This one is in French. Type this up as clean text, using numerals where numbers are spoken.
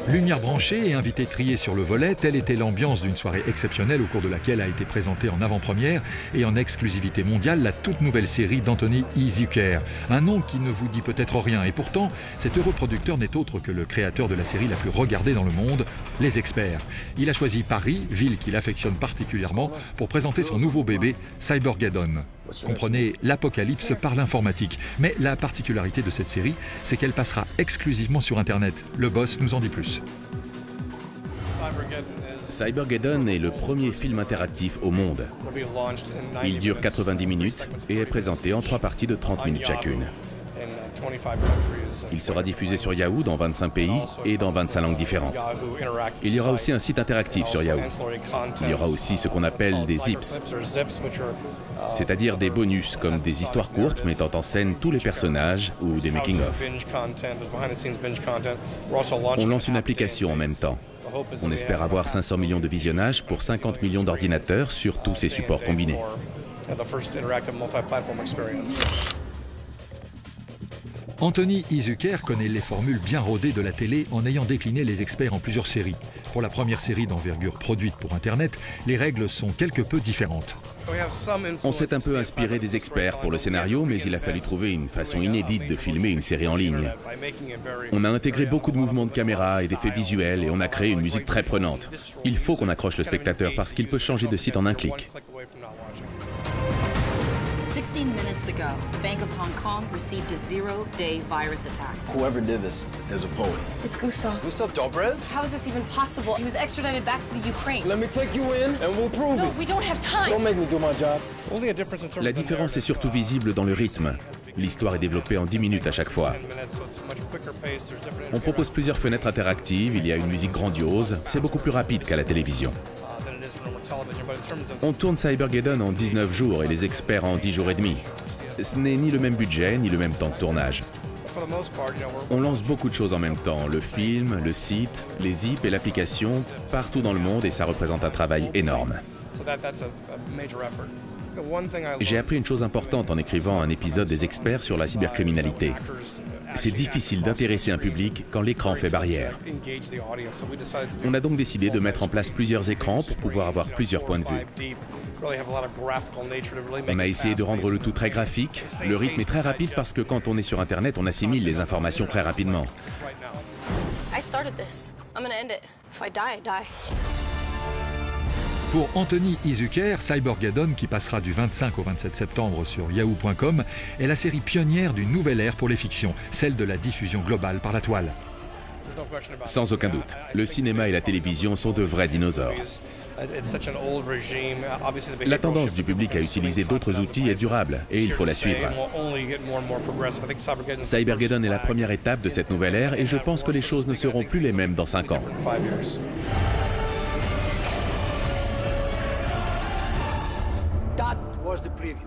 Lumière branchée et invités triés sur le volet, telle était l'ambiance d'une soirée exceptionnelle au cours de laquelle a été présentée en avant-première et en exclusivité mondiale la toute nouvelle série d'Anthony E. Zuiker. Un nom qui ne vous dit peut-être rien et pourtant, cet heureux producteur n'est autre que le créateur de la série la plus regardée dans le monde, Les Experts. Il a choisi Paris, ville qu'il affectionne particulièrement, pour présenter son nouveau bébé, Cybergeddon. Comprenez l'apocalypse par l'informatique. Mais la particularité de cette série, c'est qu'elle passera exclusivement sur Internet. Le boss nous en dit plus. Cybergeddon est le premier film interactif au monde. Il dure 90 minutes et est présenté en 3 parties de 30 minutes chacune. Il sera diffusé sur Yahoo dans 25 pays et dans 25 langues différentes. Il y aura aussi un site interactif sur Yahoo. Il y aura aussi ce qu'on appelle des zips, c'est-à-dire des bonus comme des histoires courtes mettant en scène tous les personnages ou des making-of. On lance une application en même temps. On espère avoir 500 millions de visionnages pour 50 millions d'ordinateurs sur tous ces supports combinés. Anthony E. Zuiker connaît les formules bien rodées de la télé en ayant décliné Les Experts en plusieurs séries. Pour la première série d'envergure produite pour Internet, les règles sont quelque peu différentes. On s'est un peu inspiré des Experts pour le scénario, mais il a fallu trouver une façon inédite de filmer une série en ligne. On a intégré beaucoup de mouvements de caméra et d'effets visuels et on a créé une musique très prenante. Il faut qu'on accroche le spectateur parce qu'il peut changer de site en un clic. 16 minutes ago, the Bank of Hong Kong received a 0-day virus attack. Whoever did this is a poet. It's Gustav. Gustav Dobrev? How is this even possible? He was extradited back to the Ukraine. Let me take you in and we'll prove No, it. we don't have time. Don't make me do my job. La différence est surtout visible dans le rythme. L'histoire est développée en 10 minutes à chaque fois. On propose plusieurs fenêtres interactives, il y a une musique grandiose, c'est beaucoup plus rapide qu'à la télévision. On tourne Cybergeddon en 19 jours et Les Experts en 10 jours et demi. Ce n'est ni le même budget, ni le même temps de tournage. On lance beaucoup de choses en même temps, le film, le site, les zips et l'application, partout dans le monde et ça représente un travail énorme. J'ai appris une chose importante en écrivant un épisode des Experts sur la cybercriminalité. C'est difficile d'intéresser un public quand l'écran fait barrière. On a donc décidé de mettre en place plusieurs écrans pour pouvoir avoir plusieurs points de vue. On a essayé de rendre le tout très graphique. Le rythme est très rapide parce que quand on est sur Internet, on assimile les informations très rapidement. I started this. I'm gonna end it. If I die, I die. Pour Anthony E. Zuiker, Cybergeddon, qui passera du 25 au 27 septembre sur yahoo.com, est la série pionnière d'une nouvelle ère pour les fictions, celle de la diffusion globale par la toile. Sans aucun doute, le cinéma et la télévision sont de vrais dinosaures. La tendance du public à utiliser d'autres outils est durable et il faut la suivre. Cybergeddon est la première étape de cette nouvelle ère et je pense que les choses ne seront plus les mêmes dans 5 ans. That was the previews.